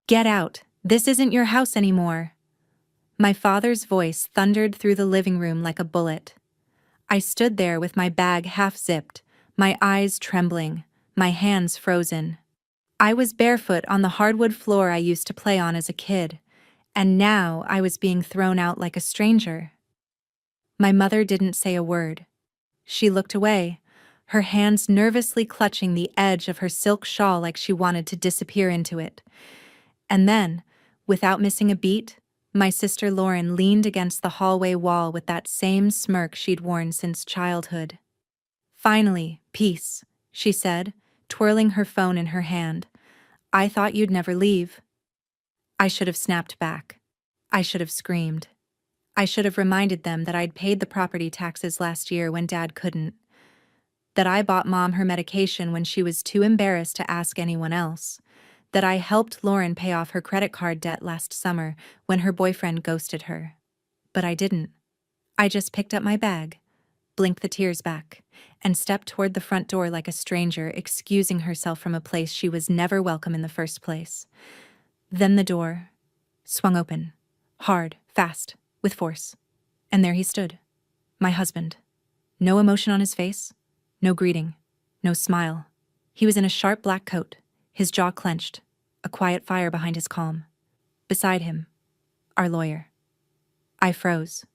Get out. This isn't your house anymore. My father's voice thundered through the living room like a bullet. I stood there with my bag half-zipped, my eyes trembling, my hands frozen. I was barefoot on the hardwood floor I used to play on as a kid, and now I was being thrown out like a stranger. My mother didn't say a word. She looked away, her hands nervously clutching the edge of her silk shawl like she wanted to disappear into it. And then, without missing a beat, my sister Lauren leaned against the hallway wall with that same smirk she'd worn since childhood. "Finally, peace," she said, twirling her phone in her hand. "I thought you'd never leave." I should have snapped back. I should have screamed. I should have reminded them that I'd paid the property taxes last year when Dad couldn't. That I bought Mom her medication when she was too embarrassed to ask anyone else. That I helped Lauren pay off her credit card debt last summer when her boyfriend ghosted her. But I didn't. I just picked up my bag, blinked the tears back, and stepped toward the front door like a stranger, excusing herself from a place she was never welcome in the first place. Then the door swung open, hard, fast, with force. And there he stood, my husband. No emotion on his face, no greeting, no smile. He was in a sharp black coat, his jaw clenched, a quiet fire behind his calm. Beside him, our lawyer. I froze.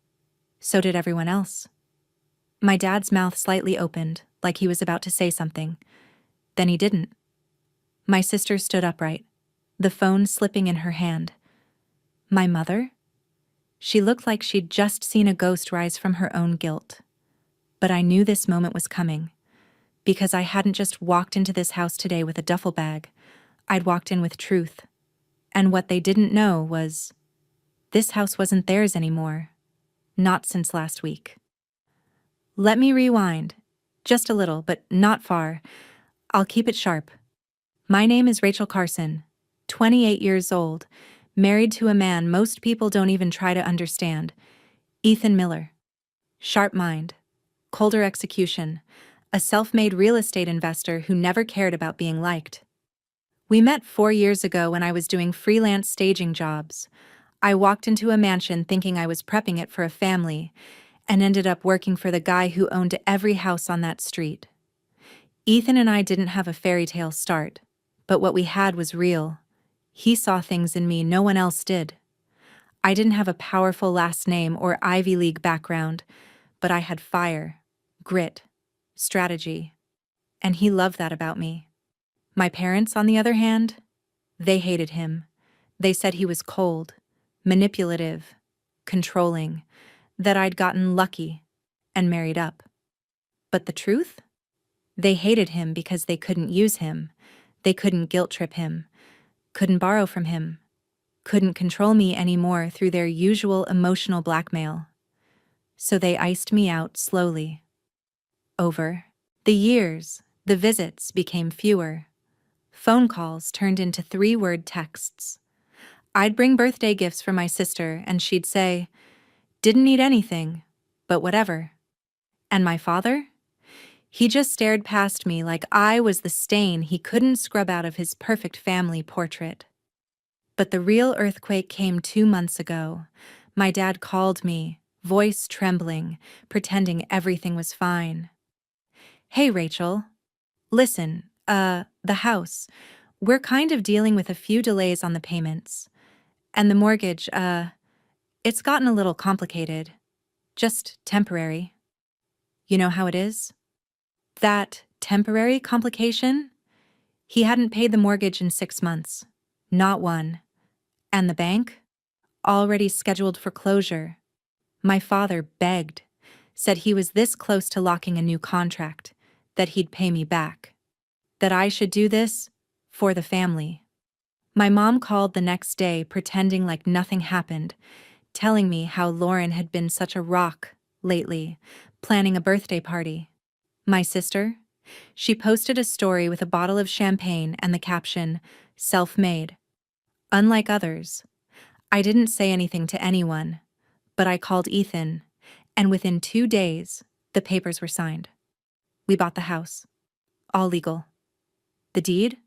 So did everyone else. My dad's mouth slightly opened, like he was about to say something. Then he didn't. My sister stood upright, the phone slipping in her hand. My mother? She looked like she'd just seen a ghost rise from her own guilt. But I knew this moment was coming, because I hadn't just walked into this house today with a duffel bag. I'd walked in with truth. And what they didn't know was, this house wasn't theirs anymore. Not since last week. Let me rewind. Just a little, but not far. I'll keep it sharp. My name is Rachel Carson, 28 years old, married to a man most people don't even try to understand, Ethan Miller. Sharp mind, colder execution, a self-made real estate investor who never cared about being liked. We met 4 years ago when I was doing freelance staging jobs. I walked into a mansion thinking I was prepping it for a family, and ended up working for the guy who owned every house on that street. Ethan and I didn't have a fairy tale start, but what we had was real. He saw things in me no one else did. I didn't have a powerful last name or Ivy League background, but I had fire, grit, strategy, and he loved that about me. My parents, on the other hand, they hated him. They said he was cold, manipulative, controlling, that I'd gotten lucky and married up. But the truth? They hated him because they couldn't use him, they couldn't guilt-trip him, couldn't borrow from him, couldn't control me anymore through their usual emotional blackmail. So they iced me out slowly. Over the years, the visits became fewer. Phone calls turned into 3-word texts. I'd bring birthday gifts for my sister, and she'd say, "Didn't need anything, but whatever." And my father? He just stared past me like I was the stain he couldn't scrub out of his perfect family portrait. But the real earthquake came 2 months ago. My dad called me, voice trembling, pretending everything was fine. "Hey, Rachel. Listen, the house. We're kind of dealing with a few delays on the payments. And the mortgage, it's gotten a little complicated. Just temporary. You know how it is? That temporary complication? He hadn't paid the mortgage in 6 months. Not one. And the bank? Already scheduled for closure. My father begged, said he was this close to locking a new contract, that he'd pay me back. That I should do this for the family. My mom called the next day pretending like nothing happened, telling me how Lauren had been such a rock lately, planning a birthday party. My sister? She posted a story with a bottle of champagne and the caption, "Self-made." Unlike others, I didn't say anything to anyone, but I called Ethan, and within 2 days, the papers were signed. We bought the house. All legal. The deed?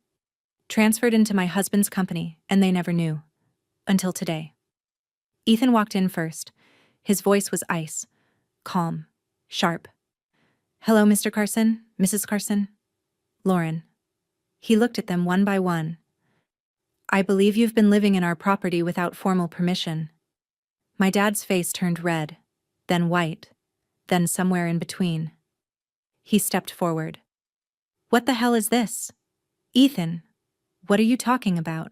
Transferred into my husband's company, and they never knew. Until today. Ethan walked in first. His voice was ice. Calm. Sharp. Hello, Mr. Carson, Mrs. Carson. Lauren. He looked at them one by one. I believe you've been living in our property without formal permission. My dad's face turned red, then white, then somewhere in between. He stepped forward. What the hell is this? Ethan, what are you talking about?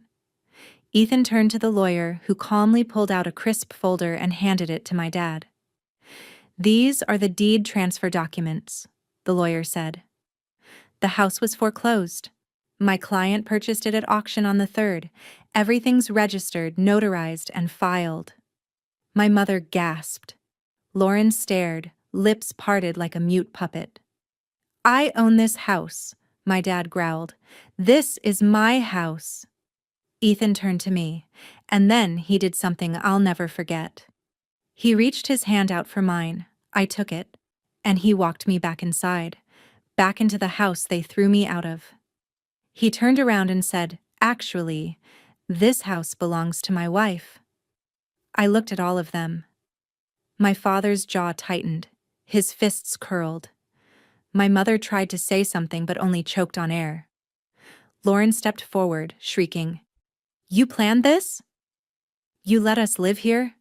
Ethan turned to the lawyer, who calmly pulled out a crisp folder and handed it to my dad. These are the deed transfer documents, the lawyer said. The house was foreclosed. My client purchased it at auction on the 3rd. Everything's registered, notarized, and filed. My mother gasped. Lauren stared, lips parted like a mute puppet. I own this house, my dad growled. This is my house. Ethan turned to me, and then he did something I'll never forget. He reached his hand out for mine. I took it, and he walked me back inside, back into the house they threw me out of. He turned around and said, Actually, this house belongs to my wife. I looked at all of them. My father's jaw tightened, his fists curled. My mother tried to say something but only choked on air. Lauren stepped forward, shrieking, You planned this? You let us live here?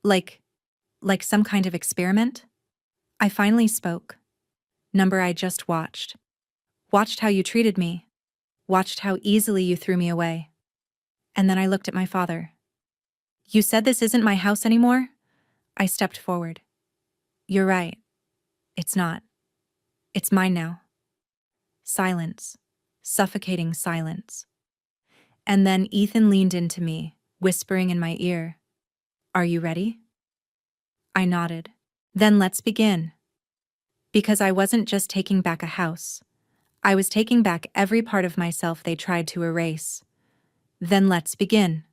Like some kind of experiment? I finally spoke. Number I just watched. Watched how you treated me. Watched how easily you threw me away. And then I looked at my father. You said this isn't my house anymore? I stepped forward. You're right. It's not. It's mine now. Silence. Suffocating silence. And then Ethan leaned into me, whispering in my ear, Are you ready? I nodded. Then let's begin. Because I wasn't just taking back a house. I was taking back every part of myself they tried to erase. Then let's begin.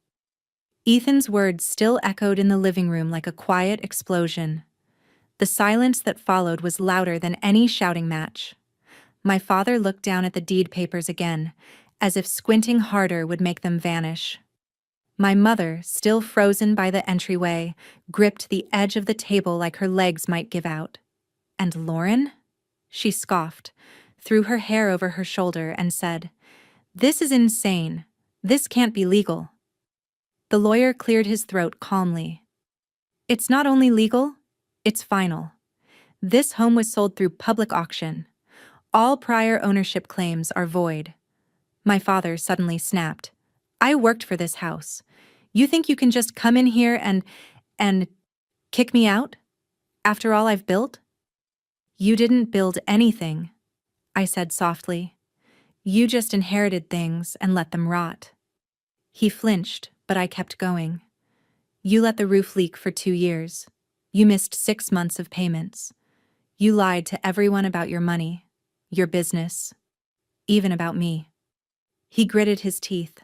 Ethan's words still echoed in the living room like a quiet explosion. The silence that followed was louder than any shouting match. My father looked down at the deed papers again, as if squinting harder would make them vanish. My mother, still frozen by the entryway, gripped the edge of the table like her legs might give out. And Lauren? She scoffed, threw her hair over her shoulder, and said, This is insane. This can't be legal. The lawyer cleared his throat calmly. It's not only legal, it's final. This home was sold through public auction. All prior ownership claims are void. My father suddenly snapped. I worked for this house. You think you can just come in here and kick me out? After all I've built? You didn't build anything, I said softly. You just inherited things and let them rot. He flinched, but I kept going. You let the roof leak for 2 years. You missed 6 months of payments. You lied to everyone about your money, your business, even about me. He gritted his teeth.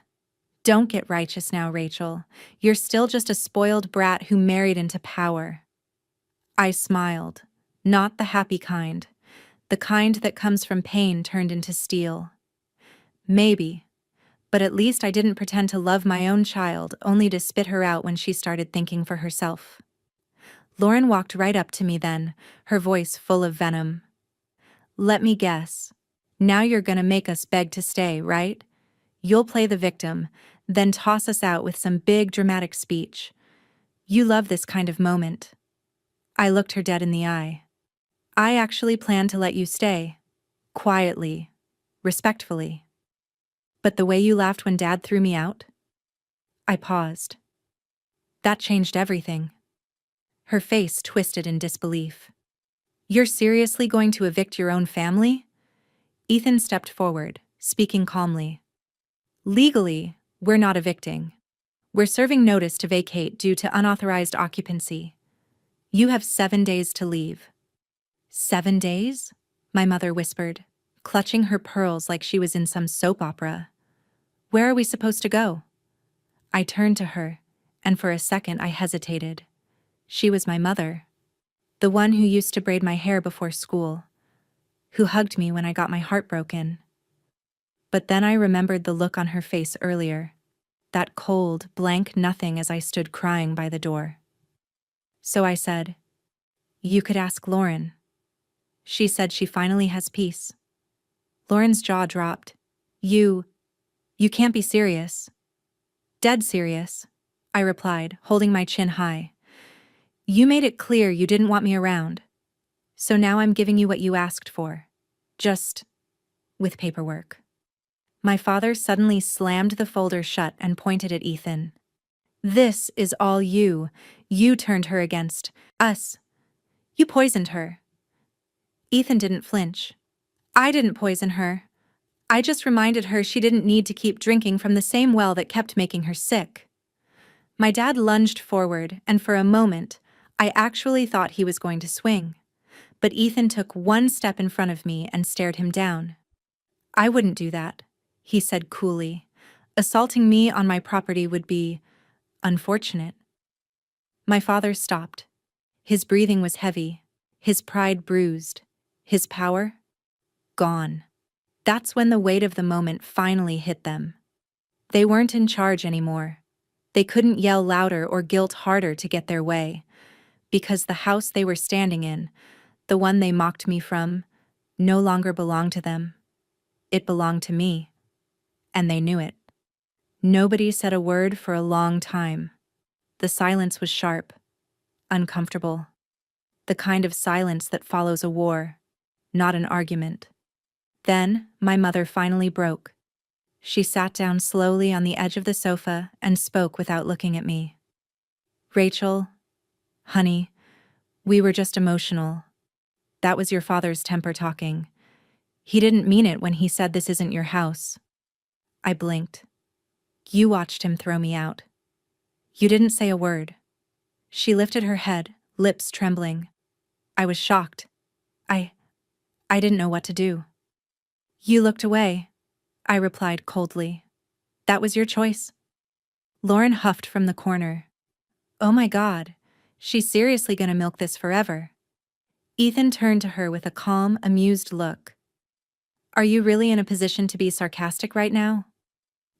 Don't get righteous now, Rachel. You're still just a spoiled brat who married into power. I smiled, not the happy kind, the kind that comes from pain turned into steel. Maybe, but at least I didn't pretend to love my own child only to spit her out when she started thinking for herself. Lauren walked right up to me then, her voice full of venom. Let me guess. Now you're gonna make us beg to stay, right? You'll play the victim, then toss us out with some big dramatic speech. You love this kind of moment. I looked her dead in the eye. I actually plan to let you stay. Quietly. Respectfully. But the way you laughed when Dad threw me out? I paused. That changed everything. Her face twisted in disbelief. You're seriously going to evict your own family? Ethan stepped forward, speaking calmly. Legally, we're not evicting. We're serving notice to vacate due to unauthorized occupancy. You have 7 days to leave. 7 days? My mother whispered, clutching her pearls like she was in some soap opera. Where are we supposed to go? I turned to her, and for a second I hesitated. She was my mother, the one who used to braid my hair before school, who hugged me when I got my heart broken. But then I remembered the look on her face earlier, that cold, blank nothing as I stood crying by the door. So I said, "You could ask Lauren." She said she finally has peace. Lauren's jaw dropped. You can't be serious." "Dead serious," I replied, holding my chin high. "You made it clear you didn't want me around. So now I'm giving you what you asked for. Just with paperwork." My father suddenly slammed the folder shut and pointed at Ethan. "This is all you. You turned her against us. You poisoned her." Ethan didn't flinch. "I didn't poison her. I just reminded her she didn't need to keep drinking from the same well that kept making her sick." My dad lunged forward, and for a moment, I actually thought he was going to swing. But Ethan took one step in front of me and stared him down. "I wouldn't do that," he said coolly. "Assaulting me on my property would be unfortunate." My father stopped. His breathing was heavy, his pride bruised, his power gone. That's when the weight of the moment finally hit them. They weren't in charge anymore. They couldn't yell louder or guilt harder to get their way, because the house they were standing in, the one they mocked me from, no longer belonged to them. It belonged to me, and they knew it. Nobody said a word for a long time. The silence was sharp, uncomfortable. The kind of silence that follows a war, not an argument. Then, my mother finally broke. She sat down slowly on the edge of the sofa and spoke without looking at me. "Rachel, honey, we were just emotional. That was your father's temper talking. He didn't mean it when he said this isn't your house." I blinked. "You watched him throw me out. You didn't say a word." She lifted her head, lips trembling. I was shocked. I didn't know what to do. "You looked away," I replied coldly. "That was your choice." Lauren huffed from the corner. "Oh my God, she's seriously gonna milk this forever." Ethan turned to her with a calm, amused look. "Are you really in a position to be sarcastic right now?"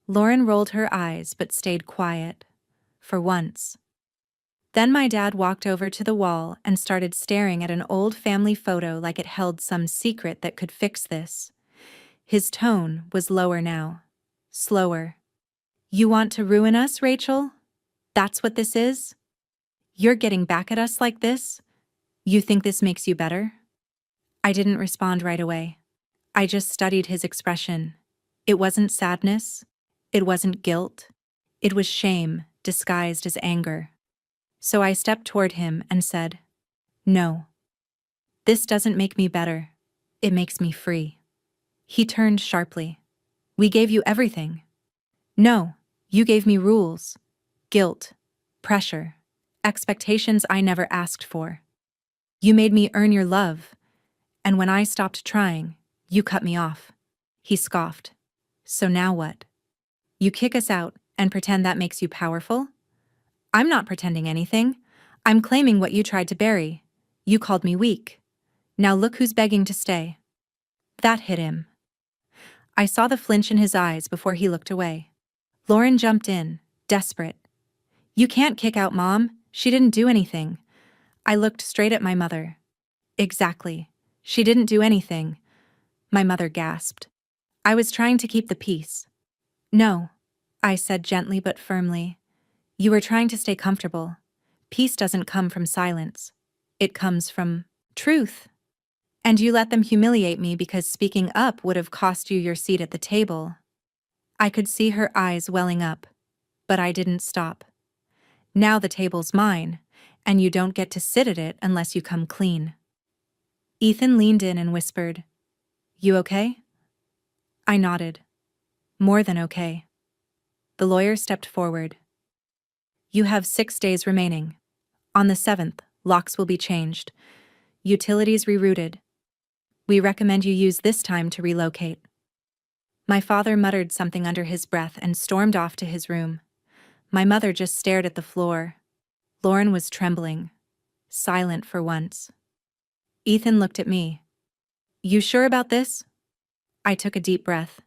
Lauren rolled her eyes but stayed quiet. For once. Then my dad walked over to the wall and started staring at an old family photo like it held some secret that could fix this. His tone was lower now. Slower. "You want to ruin us, Rachel? That's what this is? You're getting back at us like this? You think this makes you better?" I didn't respond right away. I just studied his expression. It wasn't sadness. It wasn't guilt. It was shame disguised as anger. So I stepped toward him and said, "No. This doesn't make me better. It makes me free." He turned sharply. "We gave you everything." "No, you gave me rules, guilt, pressure, expectations I never asked for. You made me earn your love, and when I stopped trying, you cut me off." He scoffed. "So now what? You kick us out and pretend that makes you powerful?" "I'm not pretending anything. I'm claiming what you tried to bury. You called me weak. Now look who's begging to stay." That hit him. I saw the flinch in his eyes before he looked away. Lauren jumped in, desperate. "You can't kick out Mom. She didn't do anything." I looked straight at my mother. "Exactly. She didn't do anything." My mother gasped. "I was trying to keep the peace." "No," I said gently but firmly. "You were trying to stay comfortable. Peace doesn't come from silence. It comes from truth. And you let them humiliate me because speaking up would have cost you your seat at the table." I could see her eyes welling up, but I didn't stop. "Now the table's mine, and you don't get to sit at it unless you come clean." Ethan leaned in and whispered, "You okay?" I nodded. "More than okay." The lawyer stepped forward. "You have 6 days remaining. On the 7th, locks will be changed. Utilities rerouted. We recommend you use this time to relocate." My father muttered something under his breath and stormed off to his room. My mother just stared at the floor. Lauren was trembling, silent for once. Ethan looked at me. "You sure about this?" I took a deep breath.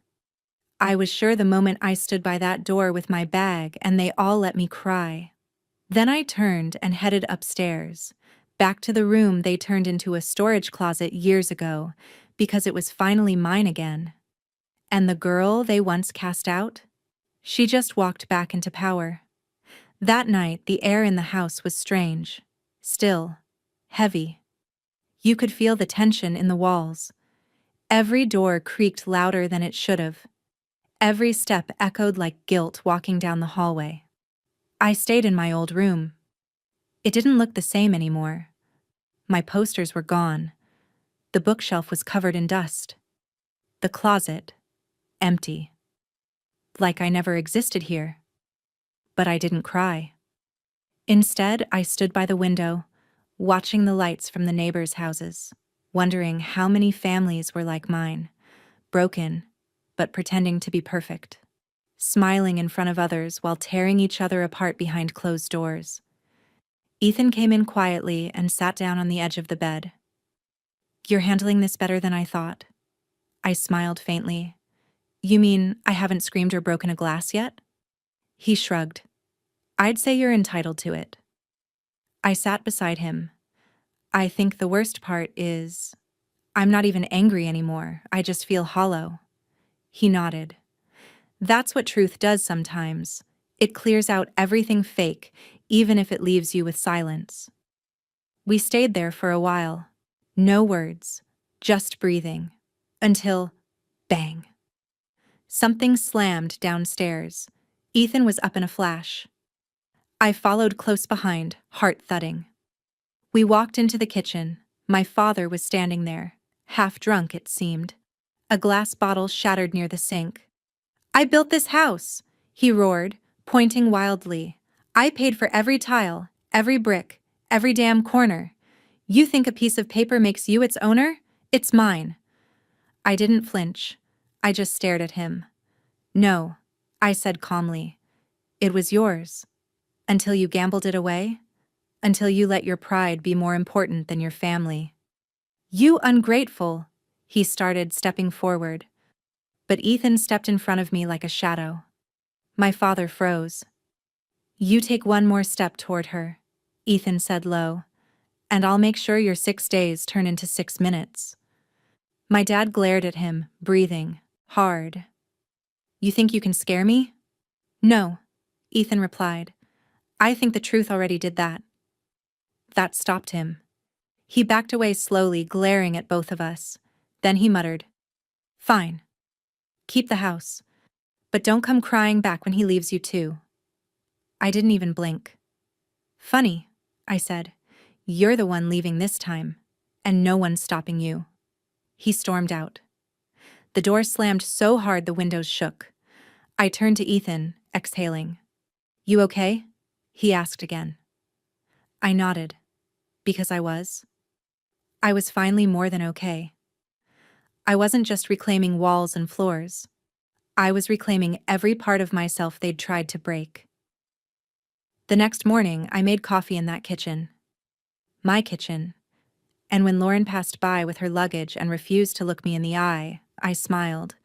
I was sure the moment I stood by that door with my bag and they all let me cry. Then I turned and headed upstairs, back to the room they turned into a storage closet years ago, because it was finally mine again. And the girl they once cast out? She just walked back into power. That night, the air in the house was strange, still, heavy. You could feel the tension in the walls. Every door creaked louder than it should have. Every step echoed like guilt walking down the hallway. I stayed in my old room. It didn't look the same anymore. My posters were gone. The bookshelf was covered in dust. The closet, empty. Like I never existed here. But I didn't cry. Instead, I stood by the window, watching the lights from the neighbors' houses, wondering how many families were like mine, broken, but pretending to be perfect, smiling in front of others while tearing each other apart behind closed doors. Ethan came in quietly and sat down on the edge of the bed. "You're handling this better than I thought." I smiled faintly. "You mean I haven't screamed or broken a glass yet?" He shrugged. "I'd say you're entitled to it." I sat beside him. "I think the worst part is, I'm not even angry anymore. I just feel hollow." He nodded. "That's what truth does sometimes. It clears out everything fake, even if it leaves you with silence." We stayed there for a while. No words, just breathing. Until, bang. Something slammed downstairs. Ethan was up in a flash. I followed close behind, heart thudding. We walked into the kitchen. My father was standing there, half drunk it seemed. A glass bottle shattered near the sink. "I built this house," he roared, pointing wildly. "I paid for every tile, every brick, every damn corner. You think a piece of paper makes you its owner? It's mine." I didn't flinch. I just stared at him. "No," I said calmly. "It was yours. Until you gambled it away. Until you let your pride be more important than your family." "You ungrateful," he started, stepping forward. But Ethan stepped in front of me like a shadow. My father froze. "You take one more step toward her," Ethan said low, "and I'll make sure your 6 days turn into 6 minutes." My dad glared at him, breathing hard. "You think you can scare me?" "No," Ethan replied. "I think the truth already did that." That stopped him. He backed away slowly, glaring at both of us. Then he muttered, "Fine. Keep the house. But don't come crying back when he leaves you too." I didn't even blink. "Funny," I said. "You're the one leaving this time, and no one's stopping you." He stormed out. The door slammed so hard the windows shook. I turned to Ethan, exhaling. "You okay?" he asked again. I nodded. Because I was. I was finally more than okay. I wasn't just reclaiming walls and floors. I was reclaiming every part of myself they'd tried to break. The next morning, I made coffee in that kitchen. My kitchen. And when Lauren passed by with her luggage and refused to look me in the eye, I smiled.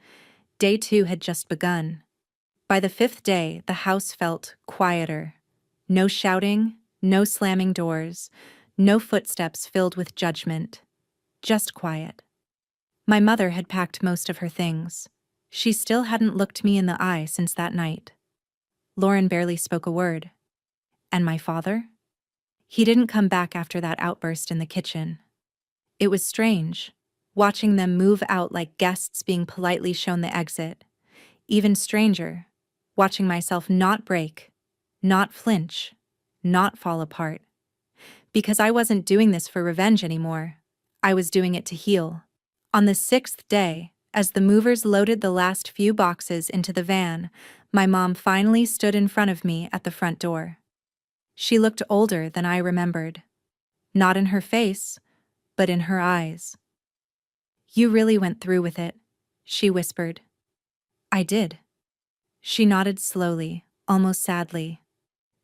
Day 2 had just begun. By the 5th day, the house felt quieter. No shouting, no slamming doors, no footsteps filled with judgment. Just quiet. My mother had packed most of her things. She still hadn't looked me in the eye since that night. Lauren barely spoke a word. And my father? He didn't come back after that outburst in the kitchen. It was strange, watching them move out like guests being politely shown the exit. Even stranger, watching myself not break, not flinch, not fall apart. Because I wasn't doing this for revenge anymore. I was doing it to heal. On the 6th day, as the movers loaded the last few boxes into the van, my mom finally stood in front of me at the front door. She looked older than I remembered. Not in her face, but in her eyes. "You really went through with it," she whispered. "I did." She nodded slowly, almost sadly.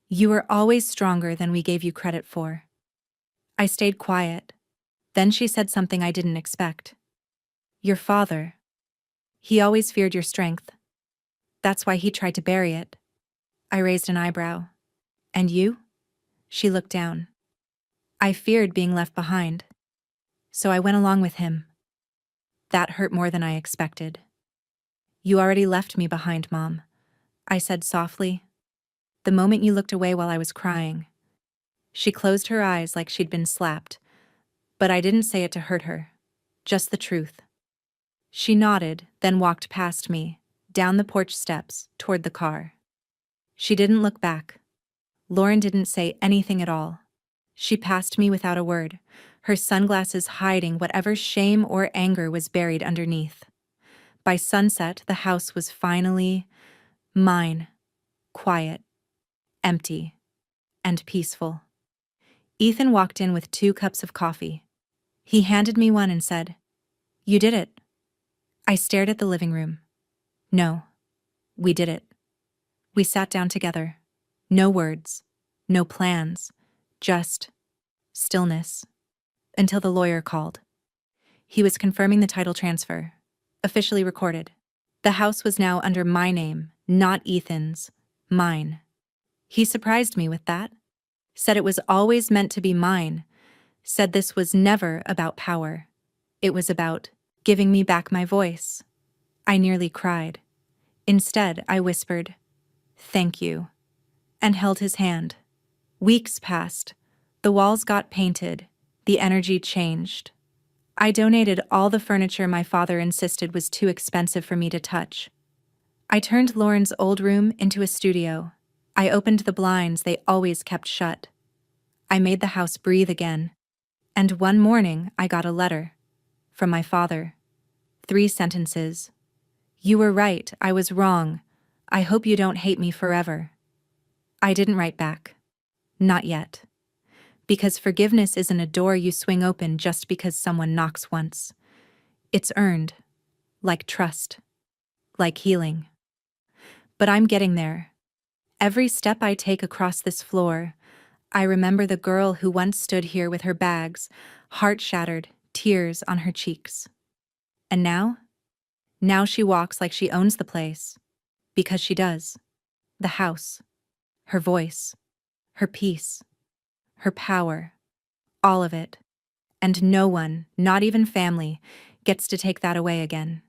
"You were always stronger than we gave you credit for." I stayed quiet. Then she said something I didn't expect. "Your father. He always feared your strength." That's why he tried to bury it. I raised an eyebrow. And you? She looked down. I feared being left behind. So I went along with him. That hurt more than I expected. You already left me behind, Mom, I said softly. The moment you looked away while I was crying. She closed her eyes like she'd been slapped, but I didn't say it to hurt her. Just the truth. She nodded, then walked past me, down the porch steps, toward the car. She didn't look back. Lauren didn't say anything at all. She passed me without a word, her sunglasses hiding whatever shame or anger was buried underneath. By sunset, the house was finally mine, quiet, empty, and peaceful. Ethan walked in with 2 cups of coffee. He handed me one and said, "You did it." I stared at the living room. No, we did it. We sat down together. No words, no plans, just stillness. Until the lawyer called. He was confirming the title transfer. Officially recorded. The house was now under my name, not Ethan's. Mine. He surprised me with that. Said it was always meant to be mine. Said this was never about power. It was about giving me back my voice. I nearly cried. Instead, I whispered, "Thank you," and held his hand. Weeks passed. The walls got painted. The energy changed. I donated all the furniture my father insisted was too expensive for me to touch. I turned Lauren's old room into a studio. I opened the blinds they always kept shut. I made the house breathe again. And one morning, I got a letter. From my father. 3 sentences. "You were right, I was wrong. I hope you don't hate me forever." I didn't write back. Not yet. Because forgiveness isn't a door you swing open just because someone knocks once. It's earned. Like trust. Like healing. But I'm getting there. Every step I take across this floor, I remember the girl who once stood here with her bags, heart shattered, tears on her cheeks. And now? Now she walks like she owns the place. Because she does. The house. Her voice. Her peace. Her power. All of it. And no one, not even family, gets to take that away again.